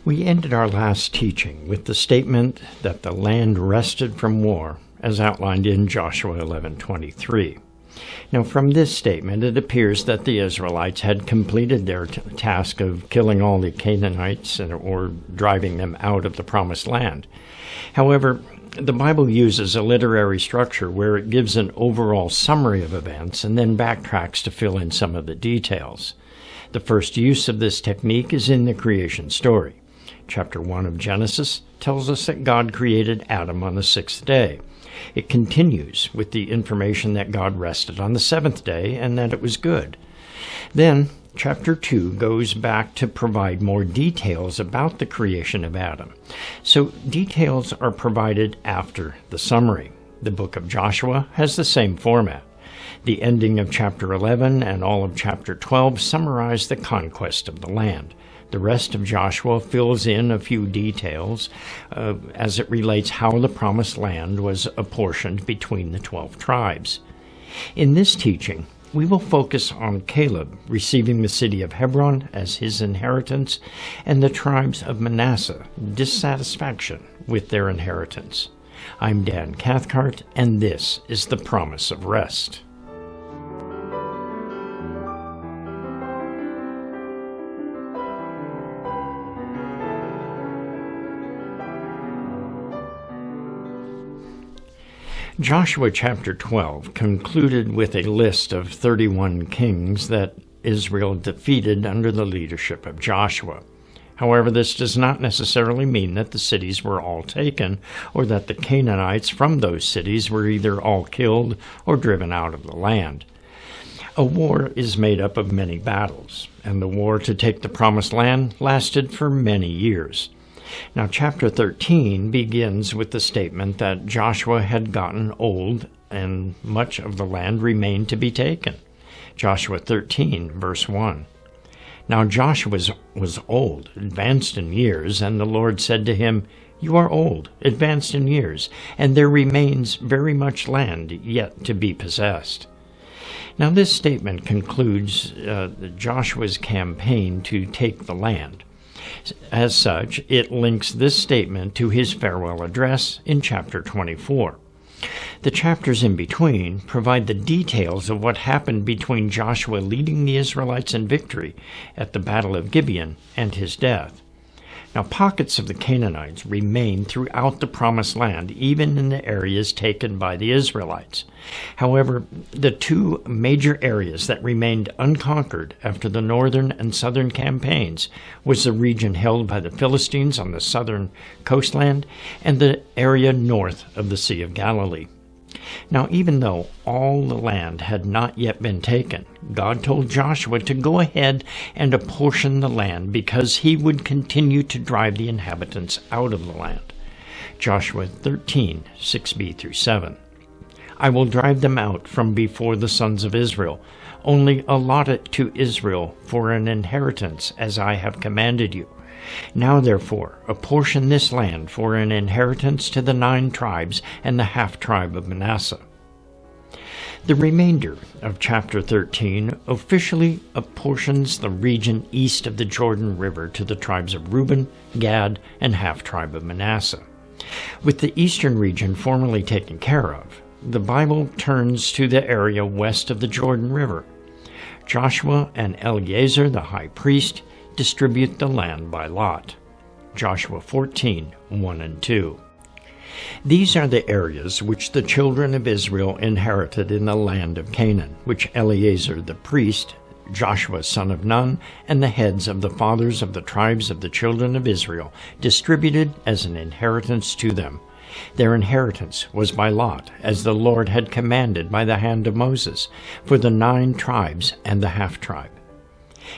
We ended our last teaching with the statement that the land rested from war, as outlined in Joshua 11:23. Now, from this statement, it appears that the Israelites had completed their task of killing all the Canaanites or driving them out of the Promised Land. However, the Bible uses a literary structure where it gives an overall summary of events and then backtracks to fill in some of the details. The first use of this technique is in the creation story. Chapter 1 of Genesis tells us that God created Adam on the sixth day. It continues with the information that God rested on the seventh day and that it was good. Then, chapter 2 goes back to provide more details about the creation of Adam. So, details are provided after the summary. The book of Joshua has the same format. The ending of chapter 11 and all of chapter 12 summarize the conquest of the land. The rest of Joshua fills in a few details as it relates how the promised land was apportioned between the 12 tribes. In this teaching, we will focus on Caleb receiving the city of Hebron as his inheritance and the tribes of Manasseh dissatisfaction with their inheritance. I'm Dan Cathcart, and this is the Promise of Rest. Joshua chapter 12 concluded with a list of 31 kings that Israel defeated under the leadership of Joshua. However, this does not necessarily mean that the cities were all taken or that the Canaanites from those cities were either all killed or driven out of the land. A war is made up of many battles, and the war to take the promised land lasted for many years. Now, chapter 13 begins with the statement that Joshua had gotten old and much of the land remained to be taken. Joshua 13, verse 1. Now Joshua was old, advanced in years, and the Lord said to him, "You are old, advanced in years, and there remains very much land yet to be possessed." Now this statement concludes Joshua's campaign to take the land. As such, it links this statement to his farewell address in chapter 24. The chapters in between provide the details of what happened between Joshua leading the Israelites in victory at the Battle of Gibeon and his death. Now, pockets of the Canaanites remain throughout the Promised Land, even in the areas taken by the Israelites. However, the two major areas that remained unconquered after the northern and southern campaigns was the region held by the Philistines on the southern coastland and the area north of the Sea of Galilee. Now, even though all the land had not yet been taken, God told Joshua to go ahead and apportion the land because he would continue to drive the inhabitants out of the land. Joshua 13, 6b through 7. I will drive them out from before the sons of Israel. Only allot it to Israel for an inheritance as I have commanded you. Now, therefore, apportion this land for an inheritance to the 9 tribes and the half-tribe of Manasseh. The remainder of chapter 13 officially apportions the region east of the Jordan River to the tribes of Reuben, Gad, and half-tribe of Manasseh. With the eastern region formally taken care of, the Bible turns to the area west of the Jordan River. Joshua and Eleazar, the high priest, distribute the land by lot. Joshua 14, 1 and 2. These are the areas which the children of Israel inherited in the land of Canaan, which Eleazar the priest, Joshua son of Nun, and the heads of the fathers of the tribes of the children of Israel distributed as an inheritance to them. Their inheritance was by lot, as the Lord had commanded by the hand of Moses, for the 9 tribes and the half-tribe.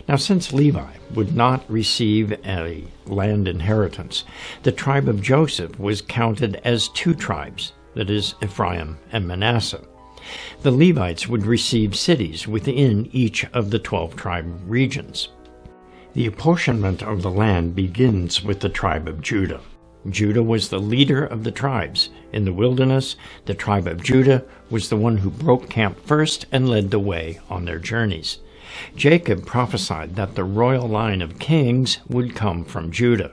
Now, since Levi would not receive a land inheritance, the tribe of Joseph was counted as 2 tribes, that is, Ephraim and Manasseh. The Levites would receive cities within each of the 12 tribe regions. The apportionment of the land begins with the tribe of Judah. Judah was the leader of the tribes. In the wilderness, the tribe of Judah was the one who broke camp first and led the way on their journeys. Jacob prophesied that the royal line of kings would come from Judah.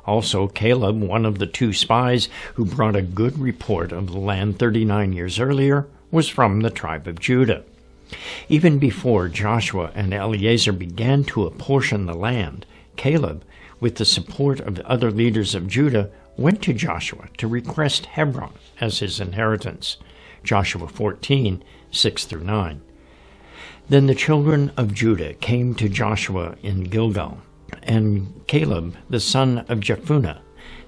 Also, Caleb, one of the 2 spies who brought a good report of the land 39 years earlier, was from the tribe of Judah. Even before Joshua and Eleazar began to apportion the land, Caleb, with the support of the other leaders of Judah, went to Joshua to request Hebron as his inheritance. Joshua 14, 6-9. Then the children of Judah came to Joshua in Gilgal, and Caleb, the son of Jephunneh,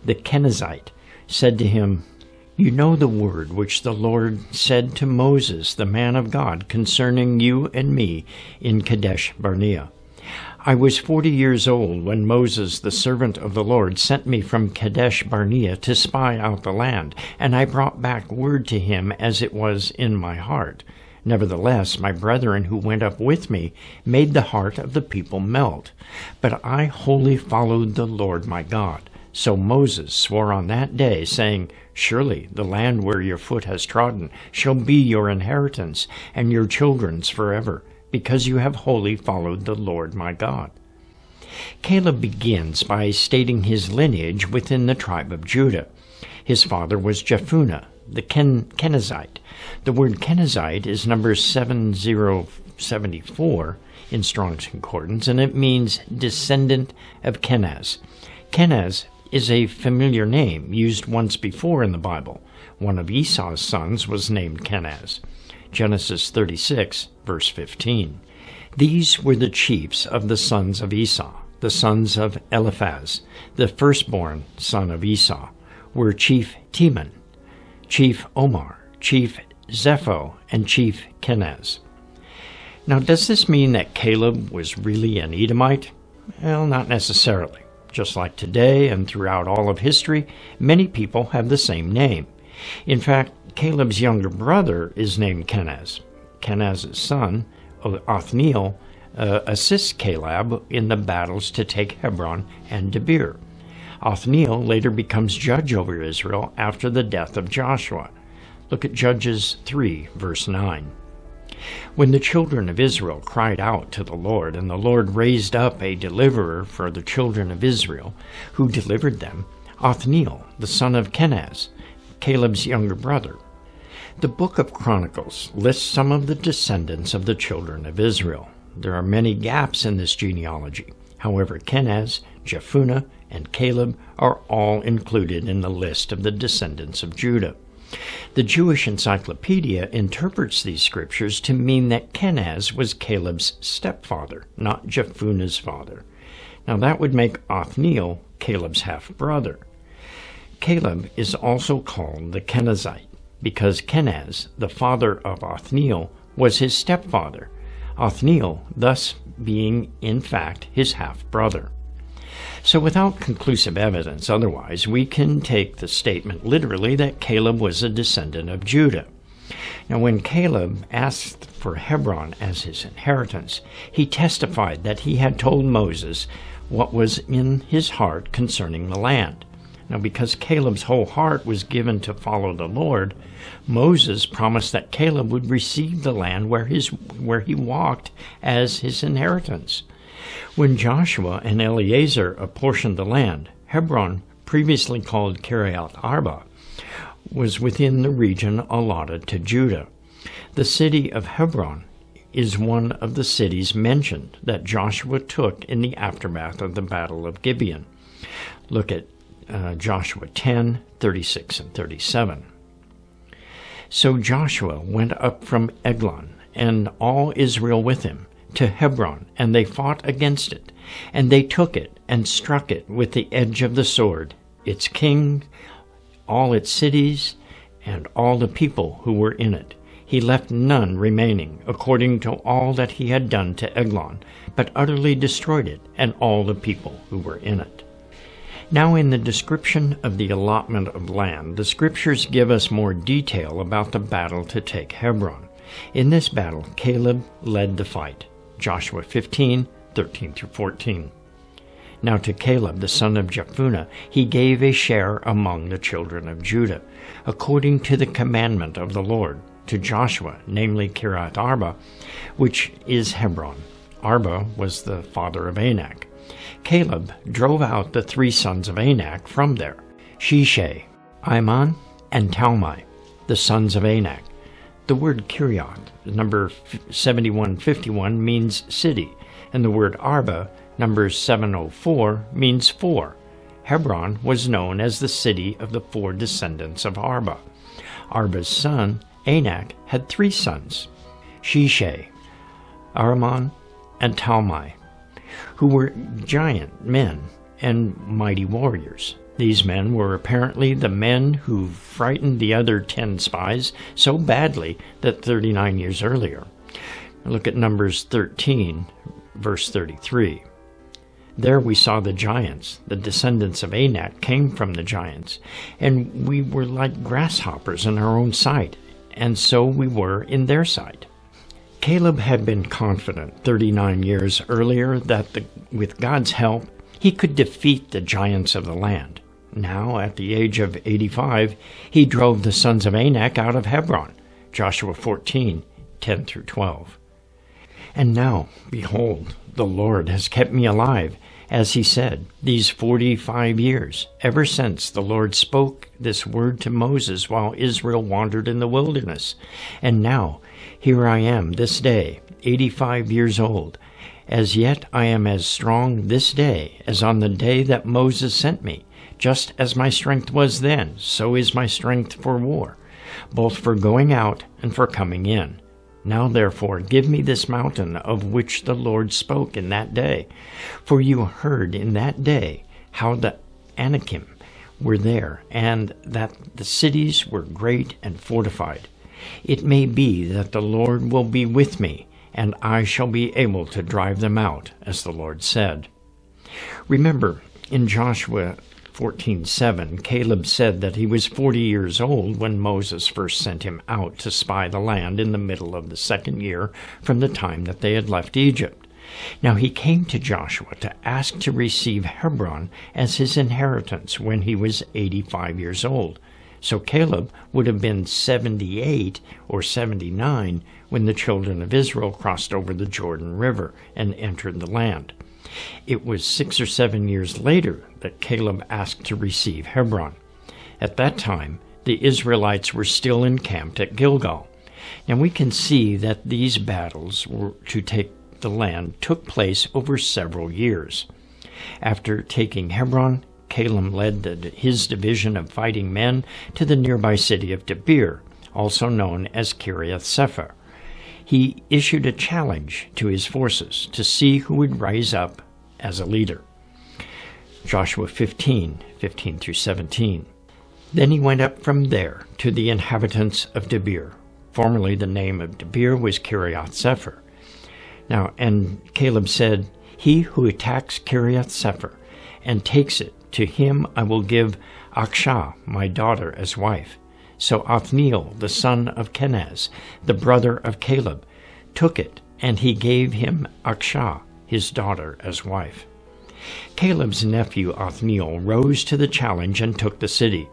the Kenizzite, said to him, "You know the word which the Lord said to Moses, the man of God, concerning you and me in Kadesh Barnea. I was 40 years old when Moses, the servant of the Lord, sent me from Kadesh Barnea to spy out the land, and I brought back word to him as it was in my heart. Nevertheless, my brethren who went up with me made the heart of the people melt. But I wholly followed the Lord my God. So Moses swore on that day, saying, Surely the land where your foot has trodden shall be your inheritance, and your children's forever, because you have wholly followed the Lord my God." Caleb begins by stating his lineage within the tribe of Judah. His father was Jephunneh, the Kenizzite. The word Kenizzite is number 7074 in Strong's Concordance, and it means descendant of Kenaz. Kenaz is a familiar name used once before in the Bible. One of Esau's sons was named Kenaz. Genesis 36, verse 15. These were the chiefs of the sons of Esau. The sons of Eliphaz, the firstborn son of Esau, were Chief Teman, Chief Omar, Chief Zepho, and Chief Kenaz. Now, does this mean that Caleb was really an Edomite? Well, not necessarily. Just like today and throughout all of history, many people have the same name. In fact, Caleb's younger brother is named Kenaz. Kenaz's son, Othniel, assists Caleb in the battles to take Hebron and Debir. Othniel later becomes judge over Israel after the death of Joshua. Look at Judges 3, verse 9. When the children of Israel cried out to the Lord, and the Lord raised up a deliverer for the children of Israel, who delivered them, Othniel, the son of Kenaz, Caleb's younger brother. The book of Chronicles lists some of the descendants of the children of Israel. There are many gaps in this genealogy. However, Kenaz, Jephunneh, and Caleb are all included in the list of the descendants of Judah. The Jewish Encyclopedia interprets these scriptures to mean that Kenaz was Caleb's stepfather, not Jephunneh's father. Now that would make Othniel Caleb's half-brother. Caleb is also called the Kenizzite because Kenaz, the father of Othniel, was his stepfather, Othniel thus being in fact his half-brother. So without conclusive evidence otherwise, we can take the statement literally that Caleb was a descendant of Judah. Now, when Caleb asked for Hebron as his inheritance, he testified that he had told Moses what was in his heart concerning the land. Now, because Caleb's whole heart was given to follow the Lord, Moses promised that Caleb would receive the land where he walked as his inheritance. When Joshua and Eleazar apportioned the land, Hebron, previously called Kiriath Arba, was within the region allotted to Judah. The city of Hebron is one of the cities mentioned that Joshua took in the aftermath of the Battle of Gibeon. Look at Joshua 10, 36 and 37. So Joshua went up from Eglon, and all Israel with him, to Hebron, and they fought against it. And they took it, and struck it with the edge of the sword, its king, all its cities, and all the people who were in it. He left none remaining, according to all that he had done to Eglon, but utterly destroyed it, and all the people who were in it. Now in the description of the allotment of land, the Scriptures give us more detail about the battle to take Hebron. In this battle, Caleb led the fight. Joshua 15, 13 through 14. Now to Caleb, the son of Jephunneh, he gave a share among the children of Judah, according to the commandment of the Lord, to Joshua, namely Kiriath Arba, which is Hebron. Arba was the father of Anak. Caleb drove out the 3 sons of Anak from there, Sheshai, Iman, and Talmai, the sons of Anak. The word Kiriath, number 7151, means city, and the word Arba, number 704, means 4. Hebron was known as the city of the 4 descendants of Arba. Arba's son, Anak, had 3 sons, Sheshai, Aramon, and Talmai, who were giant men and mighty warriors. These men were apparently the men who frightened the other 10 spies so badly that 39 years earlier. Look at Numbers 13, verse 33. There we saw the giants. The descendants of Anak came from the giants, and we were like grasshoppers in our own sight, and so we were in their sight. Caleb had been confident 39 years earlier that with God's help, he could defeat the giants of the land. Now, at the age of 85, he drove the sons of Anak out of Hebron, Joshua 14, 10 through 12. And now, behold, the Lord has kept me alive, as he said, these 45 years, ever since the Lord spoke this word to Moses while Israel wandered in the wilderness. And now, here I am this day, 85 years old. As yet I am as strong this day as on the day that Moses sent me. Just as my strength was then, so is my strength for war, both for going out and for coming in. Now therefore give me this mountain of which the Lord spoke in that day. For you heard in that day how the Anakim were there, and that the cities were great and fortified. It may be that the Lord will be with me, and I shall be able to drive them out, as the Lord said. Remember, in Joshua 14:7, Caleb said that he was 40 years old when Moses first sent him out to spy the land in the middle of the 2nd year from the time that they had left Egypt. Now he came to Joshua to ask to receive Hebron as his inheritance when he was 85 years old. So Caleb would have been 78 or 79 when the children of Israel crossed over the Jordan River and entered the land. It was 6 or 7 years later that Caleb asked to receive Hebron. At that time, the Israelites were still encamped at Gilgal. And we can see that these battles to take the land took place over several years. After taking Hebron, Caleb led his division of fighting men to the nearby city of Debir, also known as Kiriath Sepher. He issued a challenge to his forces to see who would rise up as a leader. Joshua 15 through 17. Then he went up from there to the inhabitants of Debir. Formerly the name of Debir was Kiriath Sepher. Now, and Caleb said, He who attacks Kiriath Sepher and takes it, to him I will give Akshah, my daughter, as wife. So Othniel, the son of Kenaz, the brother of Caleb, took it, and he gave him Akshah, his daughter, as wife. Caleb's nephew Othniel rose to the challenge and took the city.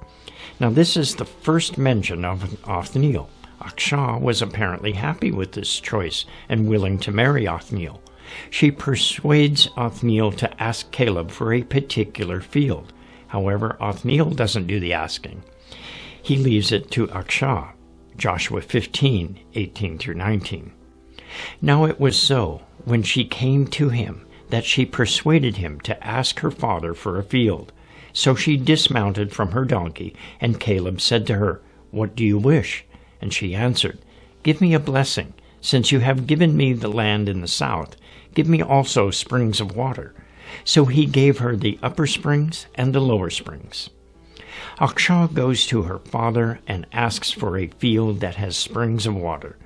Now this is the first mention of Othniel. Akshah was apparently happy with this choice and willing to marry Othniel. She persuades Othniel to ask Caleb for a particular field. However, Othniel doesn't do the asking. He leaves it to Akshah, Joshua 15, 18 through 19. Now it was so, when she came to him, that she persuaded him to ask her father for a field. So she dismounted from her donkey, and Caleb said to her, What do you wish? And she answered, Give me a blessing, since you have given me the land in the south. Give me also springs of water. So he gave her the upper springs and the lower springs. Akshah goes to her father and asks for a field that has springs of water.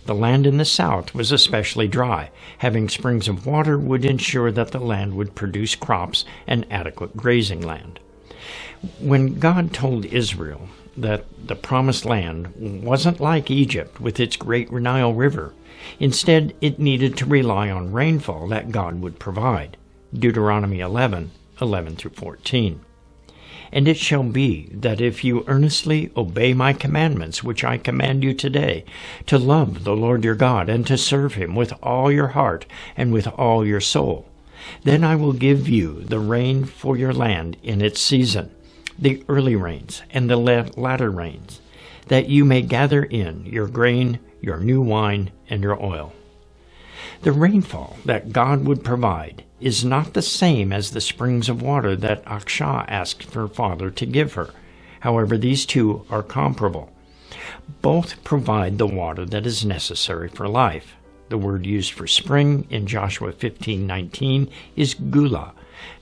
The land in the south was especially dry. Having springs of water would ensure that the land would produce crops and adequate grazing land. When God told Israel that the promised land wasn't like Egypt with its great Nile River, instead it needed to rely on rainfall that God would provide. Deuteronomy 11 through 14. And it shall be that if you earnestly obey my commandments, which I command you today, to love the Lord your God and to serve him with all your heart and with all your soul, Then I will give you the rain for your land in its season, the early rains and the latter rains, that you may gather in your grain, your new wine, and your oil. The rainfall that God would provide is not the same as the springs of water that Jashua asked her father to give her. However, these two are comparable. Both provide the water that is necessary for life. The word used for spring in Joshua 15:19 is gula,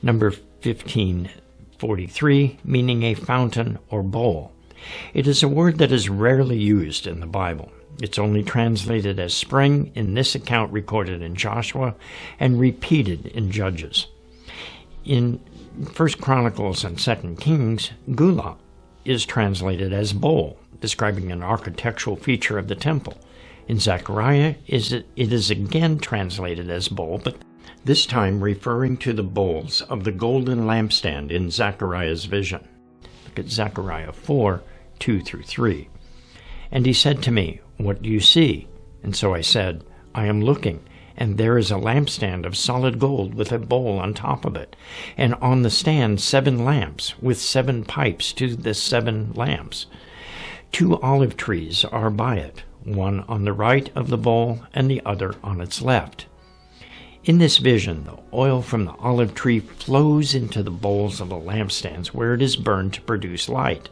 number 1543, meaning a fountain or bowl. It is a word that is rarely used in the Bible. It's only translated as spring in this account recorded in Joshua and repeated in Judges. In 1 Chronicles and 2 Kings, gula is translated as bowl, describing an architectural feature of the temple. In Zechariah, it is again translated as bowl, but this time referring to the bowls of the golden lampstand in Zechariah's vision. Look at Zechariah 4:2-3. And he said to me, "What do you see?" And so I said, "I am looking, and there is a lampstand of solid gold with a bowl on top of it, and on the stand 7 lamps with 7 pipes to the 7 lamps. 2 olive trees are by it, one on the right of the bowl and the other on its left." In this vision, the oil from the olive tree flows into the bowls of the lampstands where it is burned to produce light.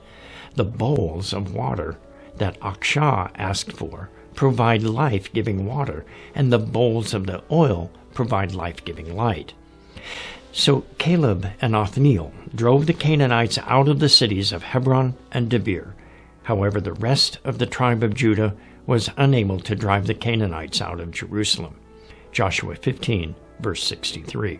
The bowls of water that Jashua asked for provide life-giving water, and the bowls of the oil provide life-giving light. So Caleb and Othniel drove the Canaanites out of the cities of Hebron and Debir. However, the rest of the tribe of Judah was unable to drive the Canaanites out of Jerusalem. Joshua 15, verse 63.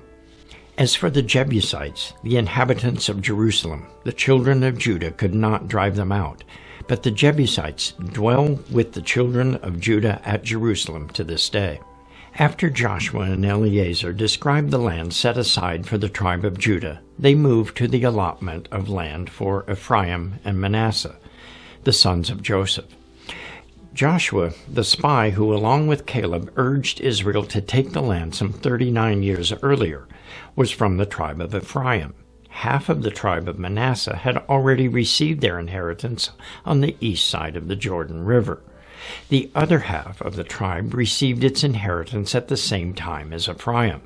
As for the Jebusites, the inhabitants of Jerusalem, the children of Judah could not drive them out, but the Jebusites dwell with the children of Judah at Jerusalem to this day. After Joshua and Eleazar described the land set aside for the tribe of Judah, they moved to the allotment of land for Ephraim and Manasseh, the sons of Joseph. Joshua, the spy who along with Caleb urged Israel to take the land some 39 years earlier, was from the tribe of Ephraim. Half of the tribe of Manasseh had already received their inheritance on the east side of the Jordan River. The other half of the tribe received its inheritance at the same time as Ephraim.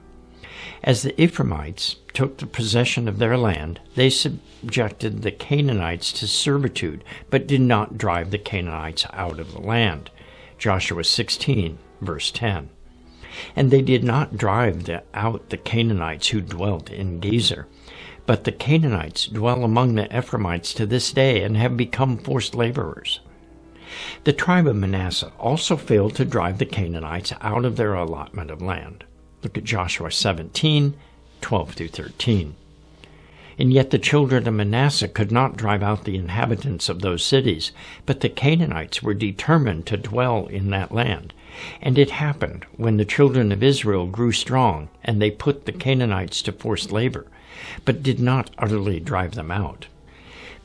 As the Ephraimites took the possession of their land, they subjected the Canaanites to servitude, but did not drive the Canaanites out of the land. Joshua 16, verse 10. And they did not drive out the Canaanites who dwelt in Gezer. But the Canaanites dwell among the Ephraimites to this day and have become forced laborers. The tribe of Manasseh also failed to drive the Canaanites out of their allotment of land. Look at Joshua 17, 12-13. And yet the children of Manasseh could not drive out the inhabitants of those cities, but the Canaanites were determined to dwell in that land. And it happened when the children of Israel grew strong, and they put the Canaanites to forced labor, but did not utterly drive them out.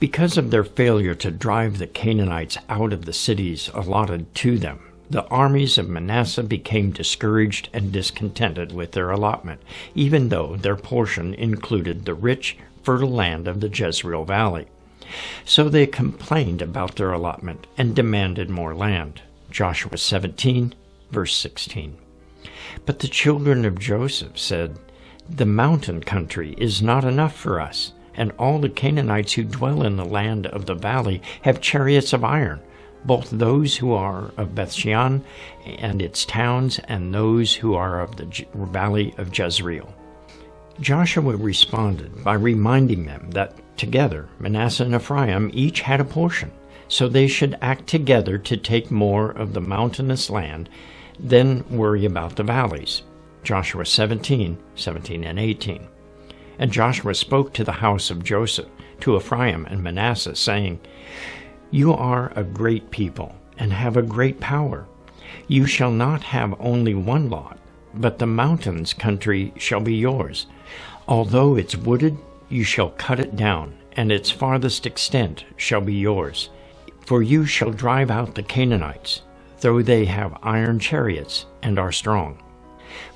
Because of their failure to drive the Canaanites out of the cities allotted to them, the armies of Manasseh became discouraged and discontented with their allotment, even though their portion included the rich, fertile land of the Jezreel Valley. So they complained about their allotment and demanded more land. Joshua 17, verse 16. But the children of Joseph said, "The mountain country is not enough for us, and all the Canaanites who dwell in the land of the valley have chariots of iron, both those who are of Bethshean and its towns, and those who are of the valley of Jezreel." Joshua responded by reminding them that together Manasseh and Ephraim each had a portion, so they should act together to take more of the mountainous land than worry about the valleys. Joshua 17, 17 and 18. And Joshua spoke to the house of Joseph, to Ephraim and Manasseh, saying, "You are a great people, and have a great power. You shall not have only one lot, but the mountains country shall be yours. Although it's wooded, you shall cut it down, and its farthest extent shall be yours. For you shall drive out the Canaanites, though they have iron chariots and are strong."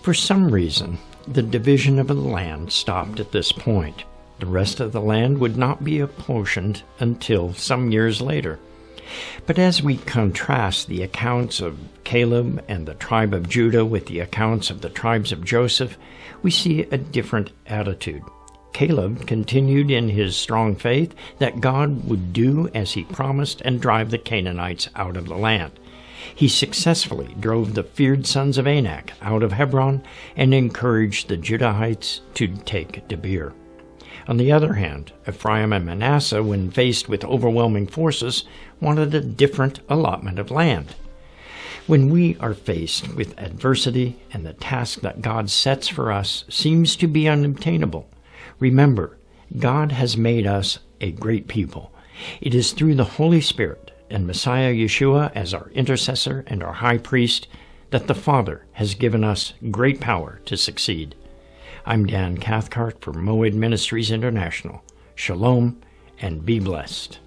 For some reason, The division of the land stopped at this point. The rest of the land would not be apportioned until some years later. But as we contrast the accounts of Caleb and the tribe of Judah with the accounts of the tribes of Joseph, we see a different attitude. Caleb continued in his strong faith that God would do as he promised and drive the Canaanites out of the land. He successfully drove the feared sons of Anak out of Hebron and encouraged the Judahites to take Debir. On the other hand, Ephraim and Manasseh, when faced with overwhelming forces, wanted a different allotment of land. When we are faced with adversity and the task that God sets for us seems to be unobtainable, remember, God has made us a great people. It is through the Holy Spirit and Messiah Yeshua as our intercessor and our high priest that the Father has given us great power to succeed. I'm Dan Cathcart for Moed Ministries International. Shalom and be blessed.